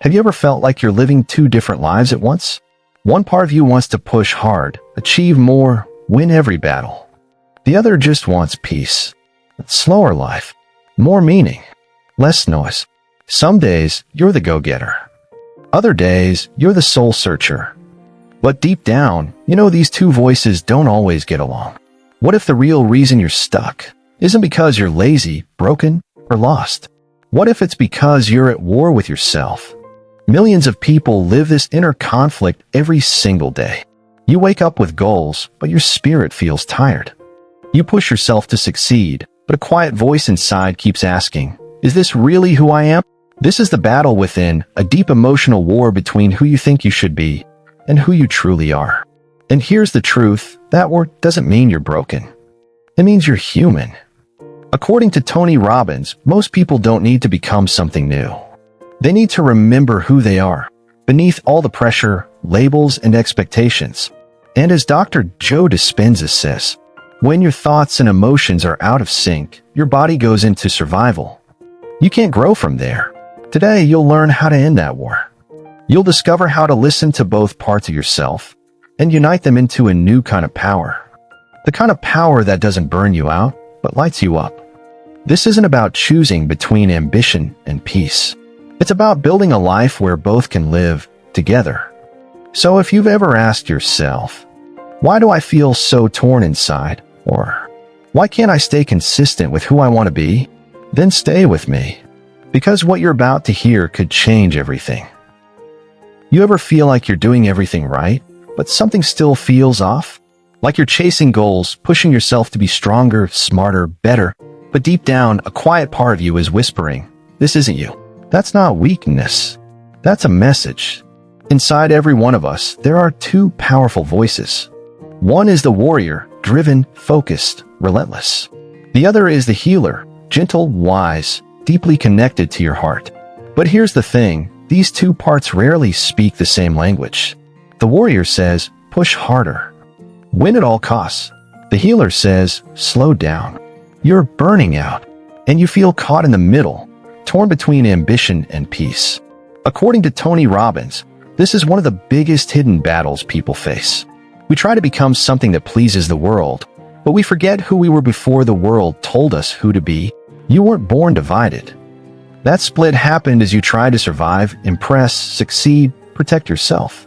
Have you ever felt like you're living two different lives at once? One part of you wants to push hard, achieve more, win every battle. The other just wants peace, a slower life, more meaning, less noise. Some days, you're the go-getter. Other days, you're the soul searcher. But deep down, you know these two voices don't always get along. What if the real reason you're stuck isn't because you're lazy, broken, or lost? What if it's because you're at war with yourself? Millions of people live this inner conflict every single day. You wake up with goals, but your spirit feels tired. You push yourself to succeed, but a quiet voice inside keeps asking, is this really who I am? This is the battle within, a deep emotional war between who you think you should be and who you truly are. And here's the truth, that war doesn't mean you're broken. It means you're human. According to Tony Robbins, most people don't need to become something new. They need to remember who they are, beneath all the pressure, labels, and expectations. And as Dr. Joe Dispenza says, when your thoughts and emotions are out of sync, your body goes into survival. You can't grow from there. Today, you'll learn how to end that war. You'll discover how to listen to both parts of yourself and unite them into a new kind of power. The kind of power that doesn't burn you out, but lights you up. This isn't about choosing between ambition and peace. It's about building a life where both can live together. So if you've ever asked yourself, why do I feel so torn inside? Or why can't I stay consistent with who I want to be? Then stay with me, because what you're about to hear could change everything. You ever feel like you're doing everything right, but something still feels off? Like you're chasing goals, pushing yourself to be stronger, smarter, better, but deep down, a quiet part of you is whispering, this isn't you. That's not weakness. That's a message. Inside every one of us, there are two powerful voices. One is the warrior, driven, focused, relentless. The other is the healer, gentle, wise, deeply connected to your heart. But here's the thing, these two parts rarely speak the same language. The warrior says, push harder. Win at all costs. The healer says, slow down. You're burning out, and you feel caught in the middle, torn between ambition and peace. According to Tony Robbins, this is one of the biggest hidden battles people face. We try to become something that pleases the world, but we forget who we were before the world told us who to be. You weren't born divided. That split happened as you tried to survive, impress, succeed, protect yourself.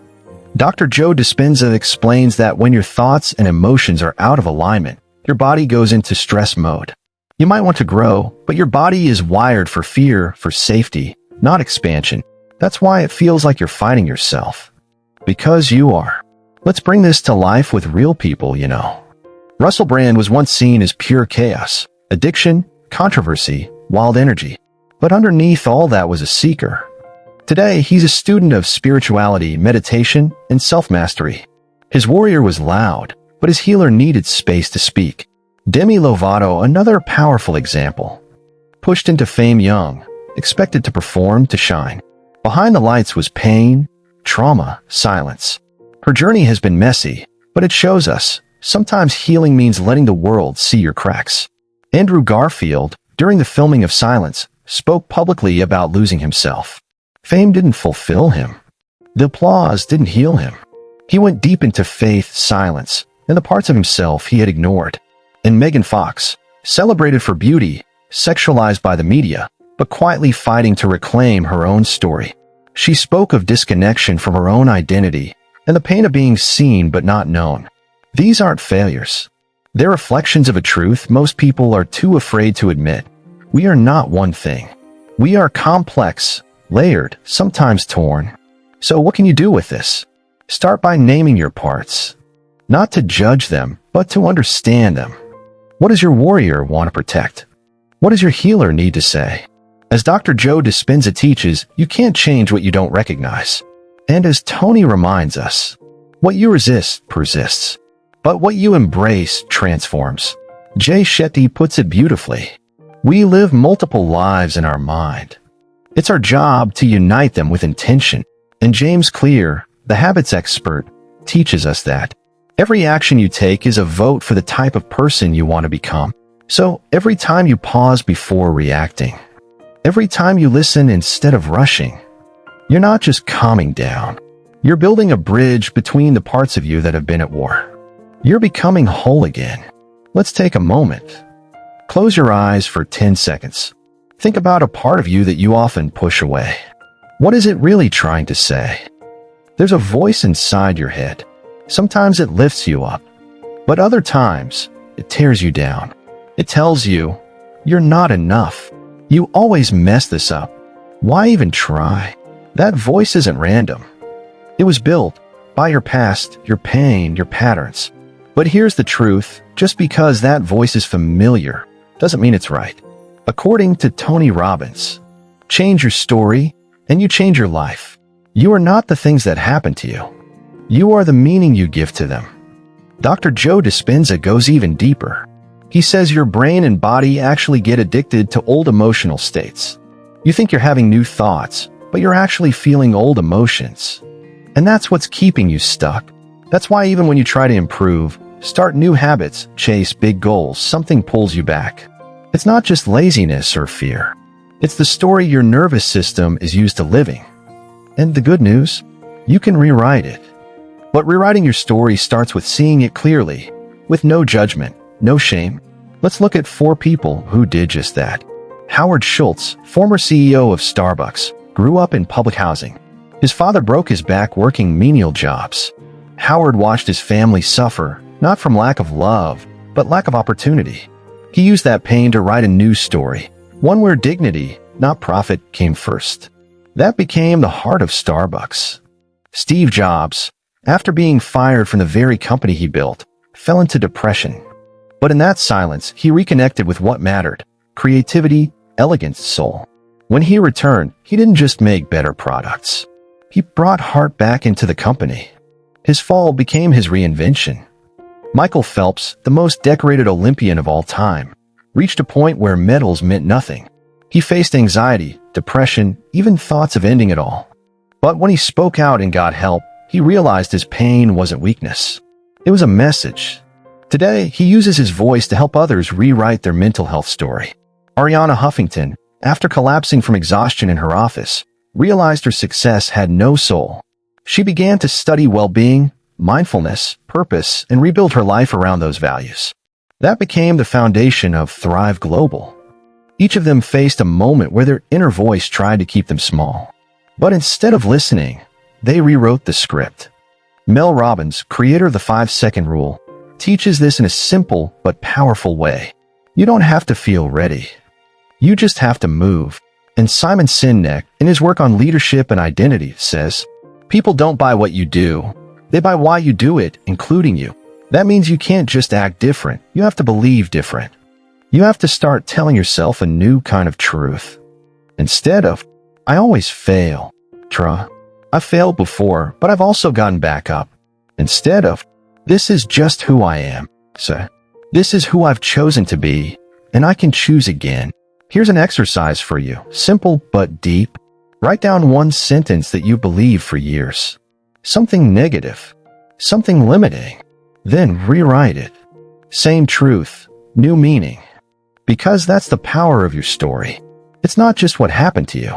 Dr. Joe Dispenza explains that when your thoughts and emotions are out of alignment, your body goes into stress mode. You might want to grow, but your body is wired for fear, for safety, not expansion. That's why it feels like you're fighting yourself. Because you are. Let's bring this to life with real people, you know. Russell Brand was once seen as pure chaos, addiction, controversy, wild energy. But underneath all that was a seeker. Today, he's a student of spirituality, meditation, and self-mastery. His warrior was loud, but his healer needed space to speak. Demi Lovato, another powerful example. Pushed into fame young, expected to perform, to shine. Behind the lights was pain, trauma, silence. Her journey has been messy, but it shows us, sometimes healing means letting the world see your cracks. Andrew Garfield, during the filming of Silence, spoke publicly about losing himself. Fame didn't fulfill him. The applause didn't heal him. He went deep into faith, silence, and the parts of himself he had ignored. And Megan Fox, celebrated for beauty, sexualized by the media, but quietly fighting to reclaim her own story. She spoke of disconnection from her own identity and the pain of being seen but not known. These aren't failures. They're reflections of a truth most people are too afraid to admit. We are not one thing. We are complex, layered, sometimes torn. So what can you do with this? Start by naming your parts. Not to judge them, but to understand them. What does your warrior want to protect? What does your healer need to say? As Dr. Joe Dispenza teaches, you can't change what you don't recognize. And as Tony reminds us, what you resist persists, but what you embrace transforms. Shetty puts it beautifully. We live multiple lives in our mind. It's our job to unite them with intention. And James Clear, the habits expert, teaches us that every action you take is a vote for the type of person you want to become. So every time you pause before reacting, every time you listen instead of rushing, You're not just calming down. You're building a bridge between the parts of you that have been at war. You're becoming whole again. Let's take a moment. Close your eyes for 10 seconds. Think about a part of you that you often push away. What is it really trying to say? There's a voice inside your head. Sometimes it lifts you up, but other times it tears you down. It tells you, you're not enough. You always mess this up. Why even try? That voice isn't random. It was built by your past, your pain, your patterns. But here's the truth. Just because that voice is familiar doesn't mean it's right. According to Tony Robbins, change your story and you change your life. You are not the things that happen to you. You are the meaning you give to them. Dr. Joe Dispenza goes even deeper. He says your brain and body actually get addicted to old emotional states. You think you're having new thoughts, but you're actually feeling old emotions. And that's what's keeping you stuck. That's why even when you try to improve, start new habits, chase big goals, something pulls you back. It's not just laziness or fear. It's the story your nervous system is used to living. And the good news? You can rewrite it. But rewriting your story starts with seeing it clearly, with no judgment, no shame. Let's look at 4 people who did just that. Howard Schultz, former CEO of Starbucks, grew up in public housing. His father broke his back working menial jobs. Howard watched his family suffer, not from lack of love, but lack of opportunity. He used that pain to write a new story, one where dignity, not profit, came first. That became the heart of Starbucks. Steve Jobs, after being fired from the very company he built, fell into depression. But in that silence, he reconnected with what mattered: creativity, elegance, soul. When he returned, he didn't just make better products. He brought heart back into the company. His fall became his reinvention. Michael Phelps, the most decorated Olympian of all time, reached a point where medals meant nothing. He faced anxiety, depression, even thoughts of ending it all. But when he spoke out and got help, he realized his pain wasn't weakness. It was a message. Today, he uses his voice to help others rewrite their mental health story. Ariana Huffington, after collapsing from exhaustion in her office, realized her success had no soul. She began to study well-being, mindfulness, purpose, and rebuild her life around those values. That became the foundation of Thrive Global. Each of them faced a moment where their inner voice tried to keep them small. But instead of listening, they rewrote the script. Mel Robbins, creator of the 5-second rule, teaches this in a simple but powerful way. You don't have to feel ready. You just have to move. And Simon Sinek, in his work on leadership and identity, says, people don't buy what you do. They buy why you do it, including you. That means you can't just act different. You have to believe different. You have to start telling yourself a new kind of truth. Instead of, I always fail. I've failed before, but I've also gotten back up. Instead of, this is just who I am. So, this is who I've chosen to be, and I can choose again. Here's an exercise for you, simple but deep. Write down one sentence that you believe for years. Something negative, something limiting. Then rewrite it. Same truth, new meaning. Because that's the power of your story. It's not just what happened to you.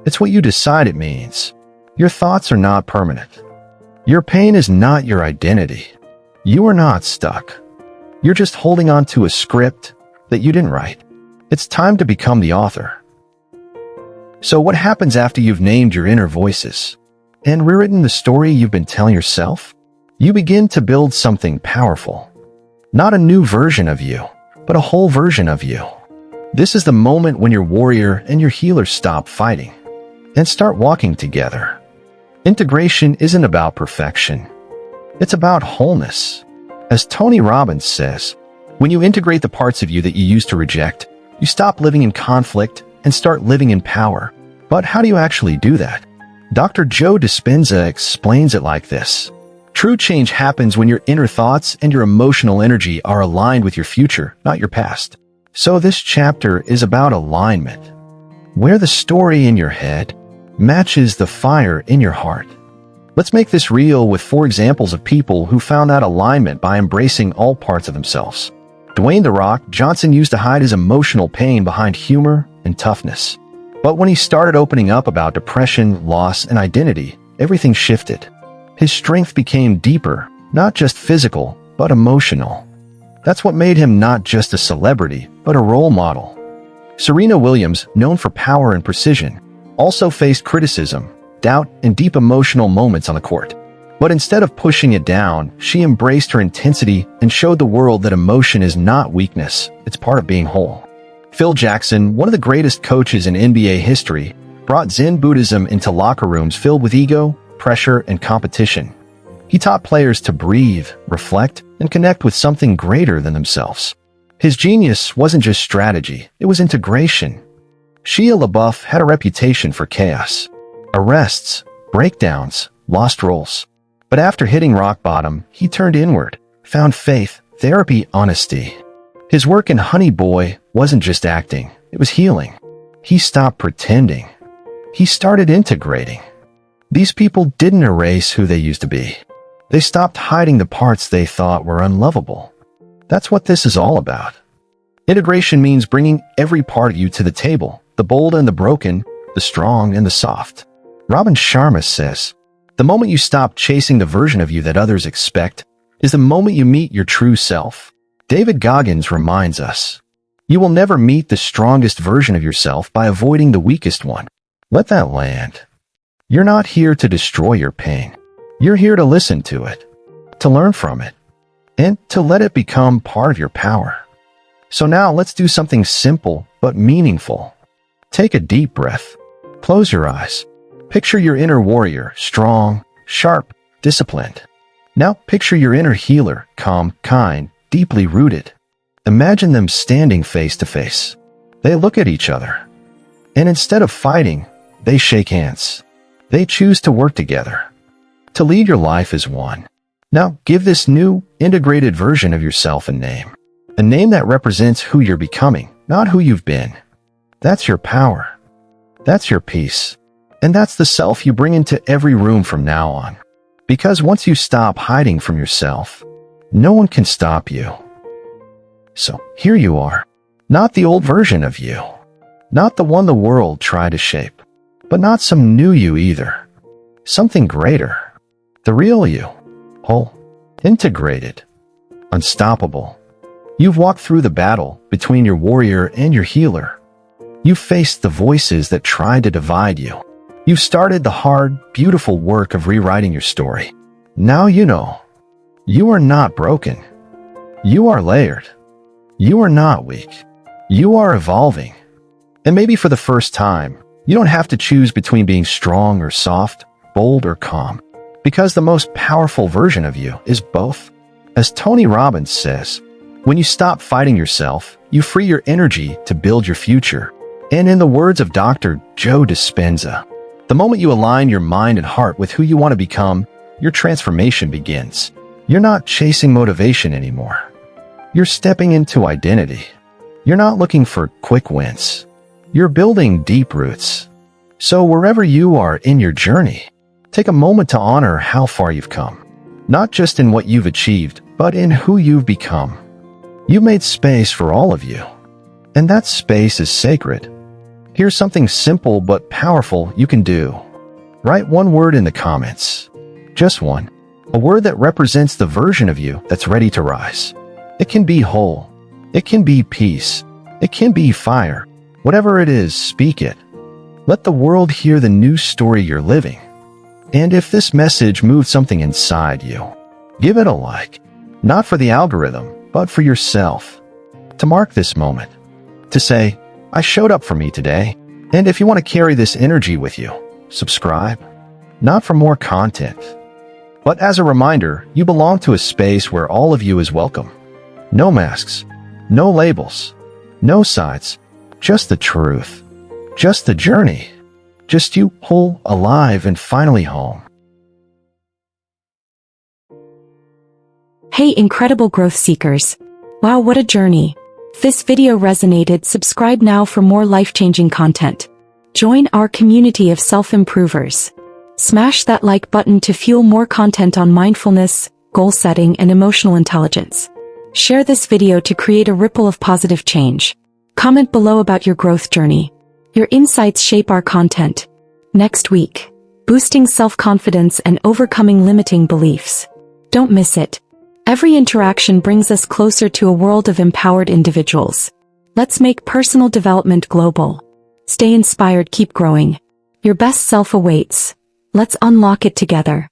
It's what you decide it means. Your thoughts are not permanent. Your pain is not your identity. You are not stuck. You're just holding on to a script that you didn't write. It's time to become the author. So what happens after you've named your inner voices and rewritten the story you've been telling yourself? You begin to build something powerful. Not a new version of you, but a whole version of you. This is the moment when your warrior and your healer stop fighting and start walking together. Integration isn't about perfection. It's about wholeness. As Tony Robbins says, when you integrate the parts of you that you used to reject, you stop living in conflict and start living in power. But how do you actually do that? Dr. Joe Dispenza explains it like this. True change happens when your inner thoughts and your emotional energy are aligned with your future, not your past. So this chapter is about alignment, where the story in your head matches the fire in your heart. Let's make this real with 4 examples of people who found that alignment by embracing all parts of themselves. Dwayne "The Rock" Johnson used to hide his emotional pain behind humor and toughness. But when he started opening up about depression, loss, and identity, everything shifted. His strength became deeper, not just physical, but emotional. That's what made him not just a celebrity, but a role model. Serena Williams, known for power and precision, also faced criticism, doubt, and deep emotional moments on the court. But instead of pushing it down, she embraced her intensity and showed the world that emotion is not weakness, it's part of being whole. Phil Jackson, one of the greatest coaches in NBA history, brought Zen Buddhism into locker rooms filled with ego, pressure, and competition. He taught players to breathe, reflect, and connect with something greater than themselves. His genius wasn't just strategy, it was integration. Shia LaBeouf had a reputation for chaos. Arrests, breakdowns, lost roles. But after hitting rock bottom, he turned inward, found faith, therapy, honesty. His work in Honey Boy wasn't just acting, it was healing. He stopped pretending. He started integrating. These people didn't erase who they used to be. They stopped hiding the parts they thought were unlovable. That's what this is all about. Integration means bringing every part of you to the table, the bold and the broken, the strong and the soft. Robin Sharma says, "The moment you stop chasing the version of you that others expect is the moment you meet your true self." David Goggins reminds us, "You will never meet the strongest version of yourself by avoiding the weakest one." Let that land. You're not here to destroy your pain. You're here to listen to it, to learn from it, and to let it become part of your power. So now let's do something simple but meaningful. Take a deep breath. Close your eyes. Picture your inner warrior, strong, sharp, disciplined. Now picture your inner healer, calm, kind, deeply rooted. Imagine them standing face to face. They look at each other. And instead of fighting, they shake hands. They choose to work together. To lead your life as one. Now give this new, integrated version of yourself a name. A name that represents who you're becoming, not who you've been. That's your power. That's your peace. And that's the self you bring into every room from now on. Because once you stop hiding from yourself, no one can stop you. So here you are. Not the old version of you. Not the one the world tried to shape. But not some new you either. Something greater. The real you. Whole. Integrated. Unstoppable. You've walked through the battle between your warrior and your healer. You've faced the voices that tried to divide you. You've started the hard, beautiful work of rewriting your story. Now you know. You are not broken. You are layered. You are not weak. You are evolving. And maybe for the first time, you don't have to choose between being strong or soft, bold or calm, because the most powerful version of you is both. As Tony Robbins says, when you stop fighting yourself, you free your energy to build your future. And in the words of Dr. Joe Dispenza, the moment you align your mind and heart with who you want to become, your transformation begins. You're not chasing motivation anymore. You're stepping into identity. You're not looking for quick wins. You're building deep roots. So wherever you are in your journey, take a moment to honor how far you've come. Not just in what you've achieved, but in who you've become. You've made space for all of you. And that space is sacred. Here's something simple but powerful you can do. Write one word in the comments. Just one. A word that represents the version of you that's ready to rise. It can be whole. It can be peace. It can be fire. Whatever it is, speak it. Let the world hear the new story you're living. And if this message moved something inside you, give it a like. Not for the algorithm, but for yourself. To mark this moment. To say, I showed up for me today. And if you want to carry this energy with you, subscribe. Not for more content, but as a reminder, you belong to a space where all of you is welcome. No masks, no labels, no sides, just the truth, just the journey, just you whole, alive, and finally home. Hey, incredible growth seekers. Wow, what a journey. If this video resonated, subscribe now for more life-changing content. Join our community of self-improvers. Smash that like button to fuel more content on mindfulness, goal setting, and emotional intelligence. Share this video to create a ripple of positive change. Comment below about your growth journey. Your insights shape our content. Next week, boosting self-confidence and overcoming limiting beliefs. Don't miss it. Every interaction brings us closer to a world of empowered individuals. Let's make personal development global. Stay inspired, keep growing. Your best self awaits. Let's unlock it together.